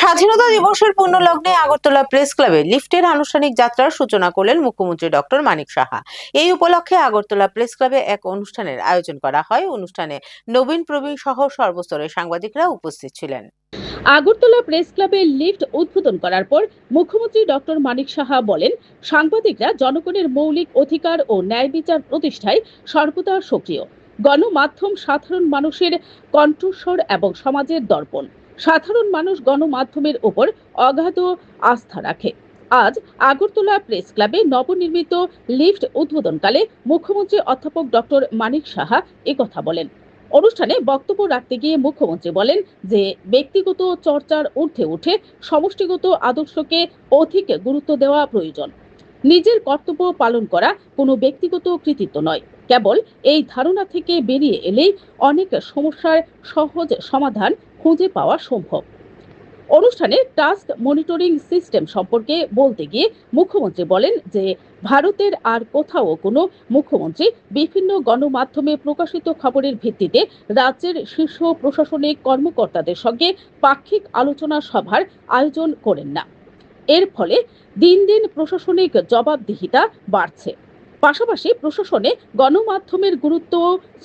স্বাধীনতা দিবসের পূর্ণলগ্নে আগরতলা প্রেস ক্লাবে লিফটের আনুষ্ঠানিক যাত্রার সূচনা করলেন মুখ্যমন্ত্রী ডক্টর মানিক সাহা। এই উপলক্ষে আগরতলা প্রেস ক্লাবে এক অনুষ্ঠানের আয়োজন করা হয়। অনুষ্ঠানে নবীন প্রবীণ সহ সর্বস্তরের সাংবাদিকরা উপস্থিত ছিলেন। আগরতলা প্রেস ক্লাবে লিফট উদ্বোধন করার পর মুখ্যমন্ত্রী ডক্টর মানিক সাহা বলেন, সাংবাদিকরা জনগণের মৌলিক অধিকার ও ন্যায় বিচার প্রতিষ্ঠায় সর্বদা সক্রিয়। গণমাধ্যম সাধারণ মানুষের কণ্ঠস্বর এবং সমাজের দর্পণ। সাধারণ মানুষ গণমাধ্যমের ওপর অগাধ আস্থা রাখে। আজ আগরতলা প্রেস ক্লাবে নবনির্মিত লিফট উদ্বোধনকালে মুখ্যমন্ত্রী অধ্যাপক ডক্টর মানিক সাহা একথা বলেন। অনুষ্ঠানে বক্তব্য রাখতে গিয়ে মুখ্যমন্ত্রী বলেন যে ব্যক্তিগত চর্চার ঊর্ধ্বে উঠে সমষ্টিগত আদর্শকে অধিক গুরুত্ব দেওয়া প্রয়োজন। নিজের কর্তব্য পালন করা কোনো ব্যক্তিগত কৃতিত্ব নয়। কেবল এই ধারণা থেকে বেরিয়ে এলেই অনেক সমস্যার সহজ সমাধান খুঁজে পাওয়া সম্ভব। অনুষ্ঠানে টাস্ক মনিটরিং সিস্টেম সম্পর্কে বলতে গিয়ে মুখ্যমন্ত্রী বলেন যে ভারতের আর কোথাও কোনো মুখ্যমন্ত্রী বিভিন্ন গণমাধ্যমে প্রকাশিত খবরের ভিত্তিতে রাজ্যের শীর্ষ প্রশাসনিক কর্মকর্তাদের সঙ্গে পাক্ষিক আলোচনা সভার আয়োজন করেন না। এর ফলে দিন দিন প্রশাসনিক জবাবদিহিতা বাড়ছে, পাশাপাশি প্রশাসনে গণমাধ্যমের গুরুত্ব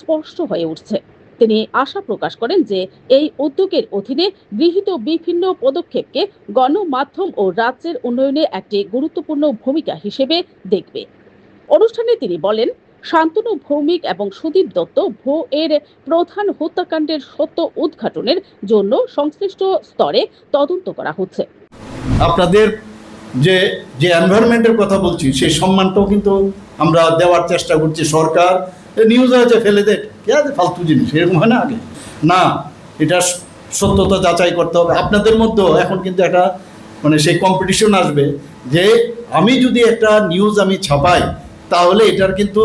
স্পষ্ট হয়ে উঠছে। তিনি আশা প্রকাশ করেন যে এই উদ্যোগের অধীনে গৃহীত বিভিন্ন পদক্ষেপকে গণমাধ্যম ও রাজ্যের উন্নয়নে একটি গুরুত্বপূর্ণ ভূমিকা হিসেবে দেখবে। অনুষ্ঠানে তিনি বলেন, শান্তনু ভৌমিক এবং সুদীপ দত্ত ভো এর প্রধান হত্যাকাণ্ডের সত্য উদ্ঘাটনের জন্য সংশ্লিষ্ট স্তরে তদন্ত করা হচ্ছে। আপনাদের যে যে এনভায়রনমেন্টের কথা বলছি সেই সম্মানটাও কিন্তু আমরা দেওয়ার চেষ্টা করছি। সরকার নিউজ হয়েছে ফেলে দেয়, কে আছে ফালতু জিনিস, এরকম হয় না আগে না, এটা সত্যতা যাচাই করতে হবে। আপনাদের মধ্যেও এখন কিন্তু একটা সেই কম্পিটিশন আসবে যে আমি যদি একটা নিউজ আমি ছাপাই তাহলে এটার কিন্তু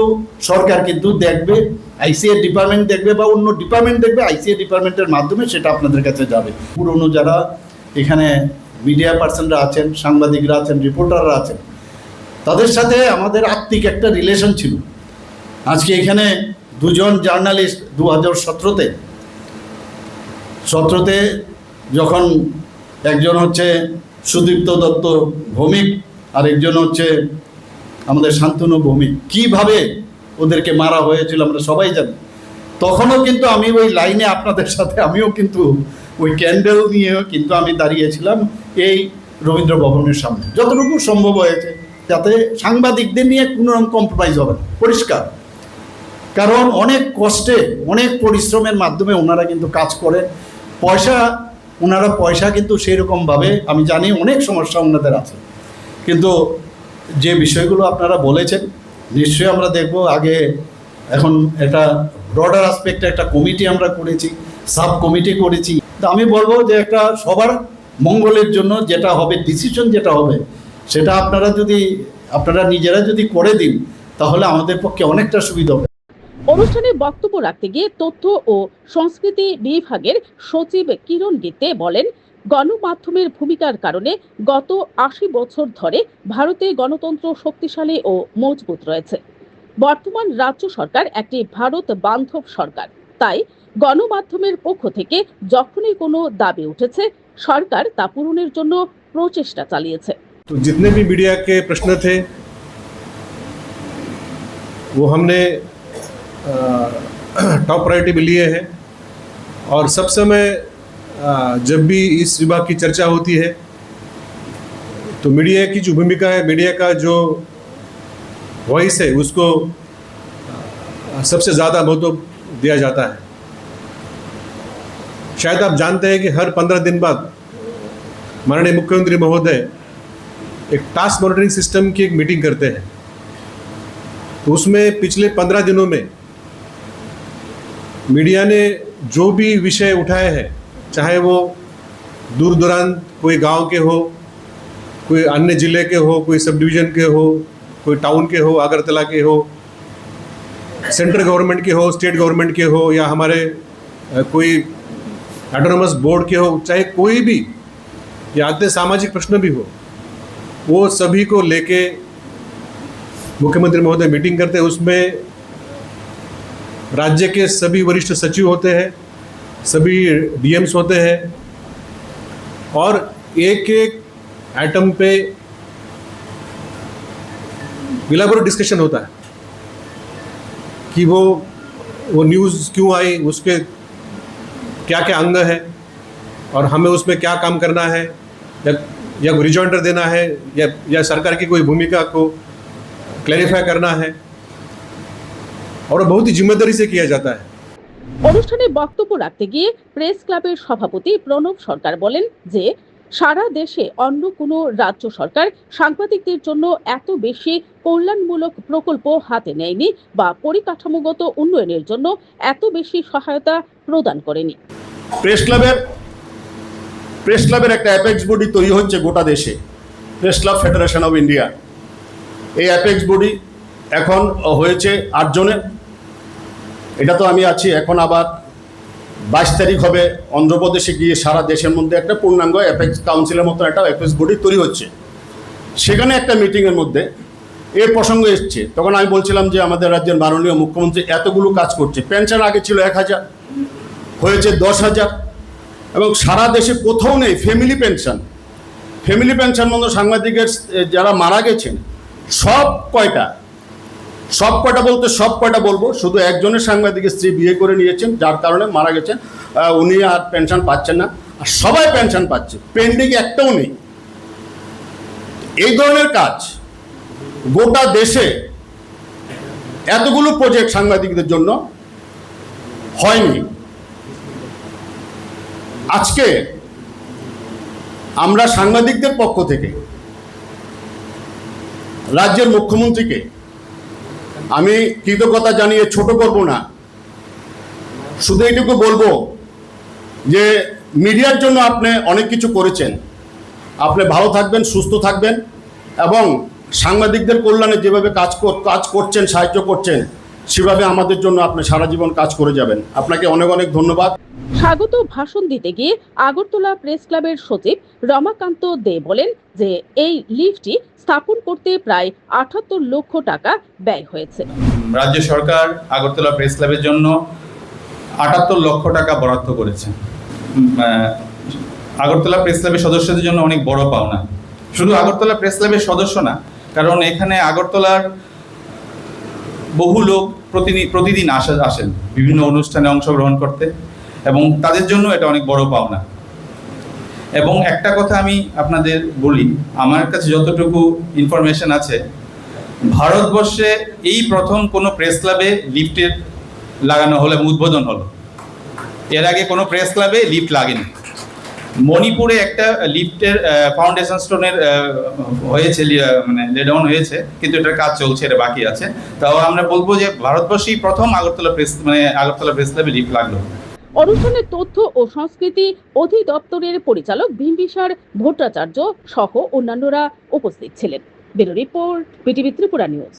সরকার কিন্তু দেখবে, আইসিএ ডিপার্টমেন্ট দেখবে বা অন্য ডিপার্টমেন্ট দেখবে, আইসিএ ডিপার্টমেন্টের মাধ্যমে সেটা আপনাদের কাছে যাবে। পুরনো যারা এখানে মিডিয়া পার্সনরা আছেন, সাংবাদিকরা আছেন, রিপোর্টাররা আছেন, তাদের সাথে আমাদের আত্মিক একটা রিলেশন ছিল। আজকে এখানে দুজন জার্নালিস্ট 2017-তে যখন একজন হচ্ছে সুদীপ্ত দত্ত ভৌমিক আর একজন হচ্ছে আমাদের শান্তনু ভৌমিক, কিভাবে ওদেরকে মারা হয়েছিল আমরা সবাই জানি। তখনও কিন্তু আমি ওই লাইনে আপনাদের সাথে আমিও কিন্তু ওই ক্যান্ডেল নিয়েও কিন্তু আমি দাঁড়িয়েছিলাম এই রবীন্দ্র ভবনের সামনে, যতটুকু সম্ভব হয়েছে, যাতে সাংবাদিকদের নিয়ে কোনো রকম কম্প্রোমাইজ হবে না, পরিষ্কার। কারণ অনেক কষ্টে অনেক পরিশ্রমের মাধ্যমে ওনারা কিন্তু কাজ করেন। পয়সা কিন্তু সেই রকমভাবে আমি জানি অনেক সমস্যা ওনাদের আছে, কিন্তু যে বিষয়গুলো আপনারা বলেছেন নিশ্চয়ই আমরা দেখব। আগে এখন একটা ব্রডার আসপেক্টে একটা কমিটি আমরা করেছি, সাব কমিটি করেছি। তো আমি বলবো যে একটা সবার মঙ্গলের জন্য যেটা হবে, ডিসিশন যেটা হবে, সেটা আপনারা নিজেরা যদি করে দিন তাহলে আমাদের পক্ষে অনেকটা সুবিধা হবে। অনুষ্ঠানে বক্তব্য রাখতে গিয়ে তথ্য ও সংস্কৃতি বিভাগের সচিব কিরণ গীতে বলেন, গণমাধ্যমের ভূমিকার কারণে গত ৮০ বছর ধরে ভারতে গণতন্ত্র শক্তিশালী ও মজবুত রয়েছে। বর্তমান রাজ্য সরকার একটি ভারত বান্ধব সরকার, তাই গণমাধ্যমের পক্ষ থেকে যখনই কোনো দাবি উঠেছে সরকার তা পূরণের জন্য প্রচেষ্টা চালিয়েছে। तो जितने भी मीडिया के प्रश्न थे वो हमने टॉप प्रायोरिटी में लिए हैं, और सब समय जब भी इस विभाग की चर्चा होती है तो मीडिया की जो भूमिका है, मीडिया का जो वॉइस है, उसको सबसे ज़्यादा महत्व दिया जाता है। शायद आप जानते हैं कि हर 15 दिन बाद माननीय मुख्यमंत्री महोदय एक टास्क मॉनिटरिंग सिस्टम की एक मीटिंग करते हैं। तो उसमें पिछले 15 दिनों में मीडिया ने जो भी विषय उठाए हैं, चाहे वो दूर दराज कोई गांव के हो, कोई अन्य ज़िले के हो, कोई सब डिवीज़न के हो, कोई टाउन के हो, अगरतला के हो, सेंट्रल गवर्नमेंट के हो, स्टेट गवर्नमेंट के हो, या हमारे कोई ऑटोनोमस बोर्ड के हो, चाहे कोई भी, या अन्य सामाजिक प्रश्न भी हो, वो सभी को लेके मुख्यमंत्री महोदय मीटिंग करते हैं। उसमें राज्य के सभी वरिष्ठ सचिव होते हैं, सभी डीएम्स होते हैं, और एक एक एटम पे इलाबोरेट डिस्कशन होता है कि वो न्यूज़ क्यों आई, उसके क्या क्या अंग है और हमें उसमें क्या काम करना है, या रिजॉइंडर देना है, या सरकार की कोई भूमिका को क्लैरिफाई करना है, और बहुत ही जिम्मेदारी से किया जाता है। অনুষ্ঠানে বক্তব্য রাখতে গিয়ে প্রেস ক্লাবের সভাপতি প্রণব সরকার বলেন যে সারা দেশে অন্য কোনো রাজ্য সরকার সাংবাদিকদের জন্য এত বেশি কল্যাণমূলক প্রকল্প হাতে নেয়নি বা পরিকাঠামোগত উন্নয়নের জন্য এত বেশি সহায়তা প্রদান করেনি। প্রেস ক্লাবের একটা অ্যাপেক্স বডি তৈরি হচ্ছে গোটা দেশে, press club federation of India. এই অ্যাপেক্স বডি এখন হয়েছে 8 জনের। এটা তো আমি আছি, এখন আবার 22 তারিখ হবে অন্ধ্রপ্রদেশে গিয়ে সারা দেশের মধ্যে একটা পূর্ণাঙ্গ অ্যাপেক্স কাউন্সিলের মতো একটা অ্যাপেক্স বডি তৈরি হচ্ছে। সেখানে একটা মিটিংয়ের মধ্যে এই প্রসঙ্গ এসছে, তখন আমি বলছিলাম যে আমাদের রাজ্যের মাননীয় মুখ্যমন্ত্রী এতগুলো কাজ করছে, পেনশন আগে ছিল 1000, হয়েছে 10,000, এবং সারা দেশে কোথাও নেই ফ্যামিলি পেনশন মতো সাংবাদিকের যারা মারা গেছেন সব কয়টা বলবো, শুধু একজনের সাংবাদিকের স্ত্রী বিয়ে করে নিয়েছেন, যার কারণে মারা গেছেন, উনি আর পেনশন পাচ্ছেন না, আর সবাই পেনশন পাচ্ছে, পেন্ডিং একটাও নেই। এই ধরনের কাজ গোটা দেশে এতগুলো প্রজেক্ট সাংবাদিকদের জন্য হয়নি। আজকে আমরা সাংবাদিকদের পক্ষ থেকে রাজ্যের মুখ্যমন্ত্রীকে আমি কৃতজ্ঞতা জানিয়ে ছোট করব না, শুধু এইটুকু বলবো যে মিডিয়ার জন্য আপনি অনেক কিছু করেছেন, আপনি ভালো থাকবেন, সুস্থ থাকবেন, এবং সাংবাদিকদের কল্যাণে যেভাবে কাজ করছেন, সাহায্য করছেন, সেভাবে আমাদের জন্য আপনি সারা জীবন কাজ করে যাবেন। আপনাকে অনেক অনেক ধন্যবাদ। স্বাগত ভাষণ দিতে গিয়ে আগরতলা প্রেস ক্লাবের সচিব রমাকান্ত দে বলেন যে এই লিফটটি স্থাপন করতে প্রায় ৭৮ লক্ষ টাকা ব্যয় হয়েছে। রাজ্য সরকার আগরতলা প্রেস ক্লাবের জন্য ৭৮ লক্ষ টাকা বরাদ্দ করেছে। আগরতলা প্রেস ক্লাবের সদস্যদের জন্য অনেক বড় পাওনা। শুধু আগরতলা প্রেস ক্লাবের সদস্য না, কারণ এখানে আগরতলার বহু লোক প্রতিদিন আসেন বিভিন্ন অনুষ্ঠানে অংশগ্রহণ করতে, এবং তাদের জন্য এটা অনেক বড় পাওনা। এবং একটা কথা আমি আপনাদের বলি, আমার কাছে যতটুকু ইনফরমেশন আছে, ভারতবর্ষে এই প্রথম কোনো প্রেস ক্লাবে লিফটের লাগানো হলো, উদ্বোধন হলো। এর আগে কোনো প্রেস ক্লাবে লিফট লাগেনি। মণিপুরে একটা লিফটের ফাউন্ডেশন স্টোনের হয়েছে, মানে লেডাউন হয়েছে, কিন্তু এটার কাজ চলছে, এটা বাকি আছে। তাও আমরা বলবো যে ভারতবর্ষেই প্রথম আগরতলা প্রেস ক্লাবে লিফট লাগলো। অনুষ্ঠানে তথ্য ও সংস্কৃতি অধিদপ্তরের পরিচালক বিম্বিসার ভট্টাচার্য সহ অন্যান্যরা উপস্থিত ছিলেন। Bureau report, BTV Tripura news.